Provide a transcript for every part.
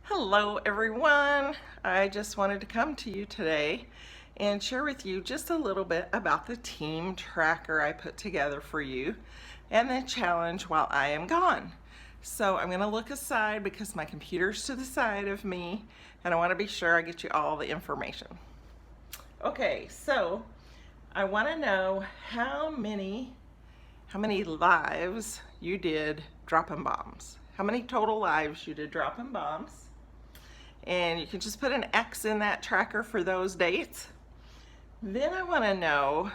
Hello everyone. I just wanted to come to you today and share with you just a little bit about the team tracker I put together for you and the challenge while I am gone. So I'm going to look aside because my computer's to the side of me and I want to be sure I get you all the information. Okay, so I want to know how many lives you did dropping bombs. How many total lives you did dropping bombs. And you can just put an X in that tracker for those dates. Then I want to know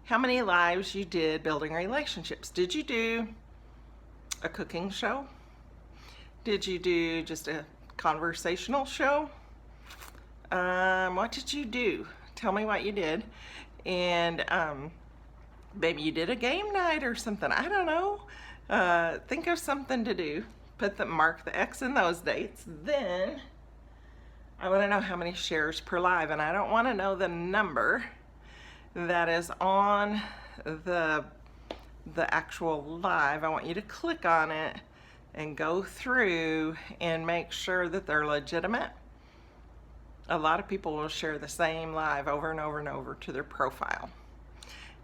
how many lives you did building relationships. Did you do a cooking show? Did you do just a conversational show? What did you do? Tell me what you did. And maybe you did a game night or something. I don't know. Think of something to do. Mark the X in those dates. Then I want to know how many shares per live, and I don't want to know the number that is on the actual live. I want you to click on it and go through and make sure that they're legitimate. A lot of people will share the same live over and over and over to their profile.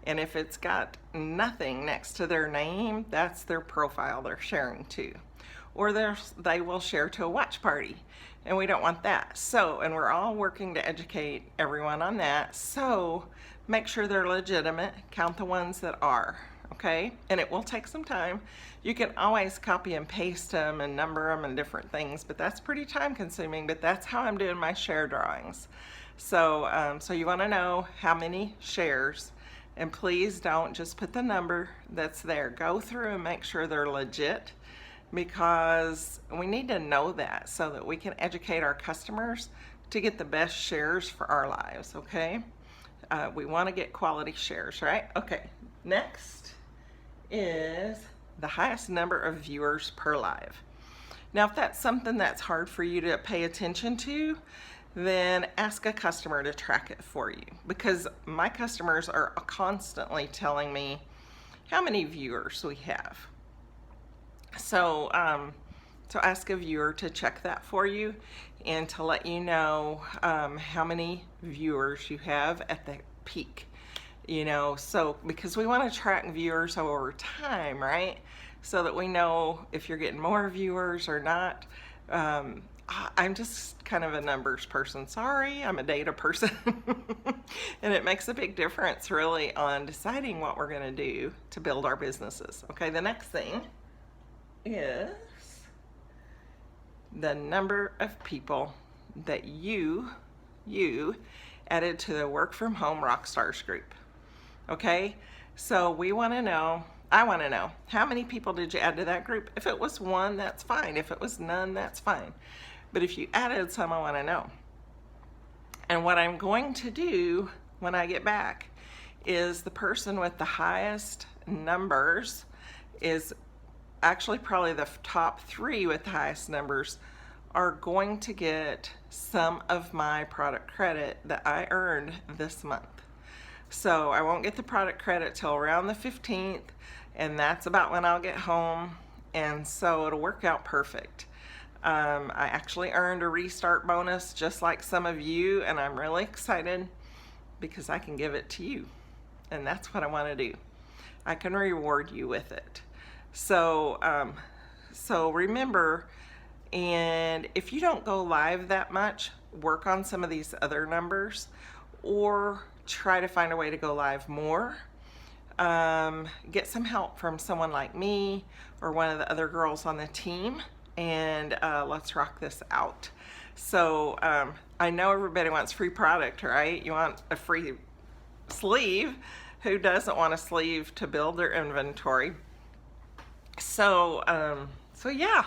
And if it's got nothing next to their name, that's their profile they're sharing to. Or they will share to a watch party, and we don't want that. So, and we're all working to educate everyone on that. So make sure they're legitimate, count the ones that are, okay? And it will take some time. You can always copy and paste them and number them and different things, but that's pretty time consuming, but that's how I'm doing my share drawings. So, so you wanna know how many shares, and please don't just put the number that's there. Go through and make sure they're legit, because we need to know that so that we can educate our customers to get the best shares for our lives, okay? We want to get quality shares, right? Okay, next is the highest number of viewers per live. Now, if that's something that's hard for you to pay attention to, then ask a customer to track it for you, because my customers are constantly telling me how many viewers we have. So, so ask a viewer to check that for you and to let you know how many viewers you have at the peak. You know, so because we want to track viewers over time, right? So that we know if you're getting more viewers or not. I'm just kind of a numbers person. Sorry, I'm a data person. And it makes a big difference really on deciding what we're going to do to build our businesses. Okay, the next thing is the number of people that you added to the Work From Home Rockstars group. Okay, so we want to know, I want to know, how many people did you add to that group? If it was one, that's fine. If it was none, that's fine. But if you added some, I want to know. And what I'm going to do when I get back is the person with the highest numbers is actually probably the top 3 with the highest numbers are going to get some of my product credit that I earned this month. So I won't get the product credit till around the 15th, and that's about when I'll get home, and so it'll work out perfect. I actually earned a restart bonus just like some of you, and I'm really excited because I can give it to you, and that's what I want to do. I can reward you with it. So, so remember, and if you don't go live that much, work on some of these other numbers or try to find a way to go live more. Get some help from someone like me or one of the other girls on the team, and let's rock this out. So I know everybody wants free product, right? You want a free sleeve. Who doesn't want a sleeve to build their inventory? So, so yeah,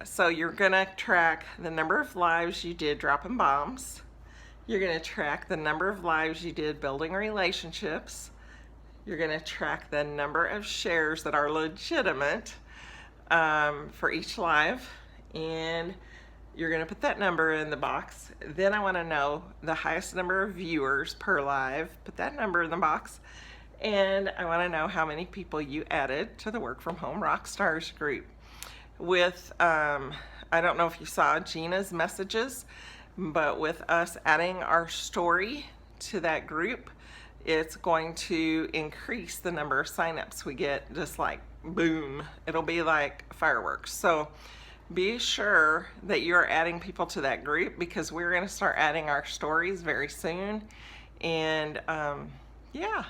so you're gonna track the number of lives you did dropping bombs. You're gonna track the number of lives you did building relationships. You're gonna track the number of shares that are legitimate for each live, and you're gonna put that number in the box. Then I wanna know the highest number of viewers per live. Put that number in the box. And I want to know how many people you added to the Work From Home Rockstars group with I don't know if you saw Gina's messages, but with us adding our story to that group, it's going to increase the number of signups we get, just like boom. It'll be like fireworks. So be sure that you're adding people to that group, because we're going to start adding our stories very soon. And yeah,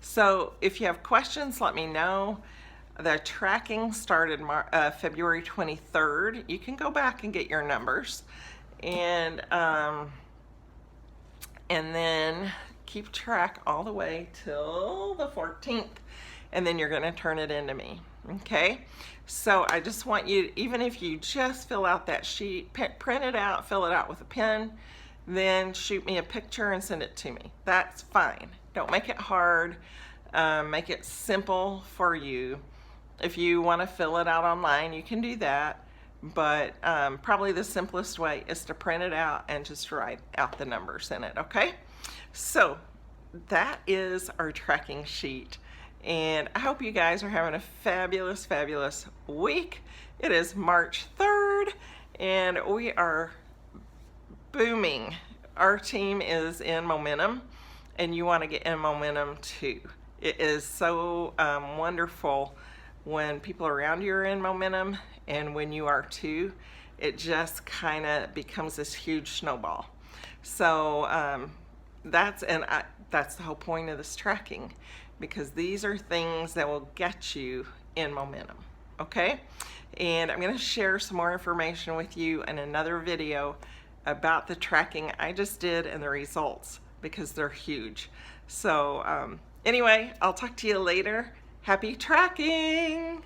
so if you have questions, let me know. The tracking started February 23rd. You can go back and get your numbers, and then keep track all the way till the 14th, and then you're going to turn it into me. Okay, so I just want you, even if you just fill out that sheet, print it out, fill it out with a pen, then shoot me a picture and send it to me. That's fine. Don't make it hard. Make it simple for you. If you want to fill it out online, you can do that, but probably the simplest way is to print it out and just write out the numbers in it. Okay, so that is our tracking sheet, and I hope you guys are having a fabulous, fabulous week. It is March 3rd, and we are booming. Our team is in momentum, and you want to get in momentum too. It is so wonderful when people around you are in momentum, and when you are too. It just kind of becomes this huge snowball. So that's the whole point of this tracking, because these are things that will get you in momentum. Okay, and I'm going to share some more information with you in another video about the tracking I just did and the results, because they're huge. So anyway, I'll talk to you later. Happy tracking!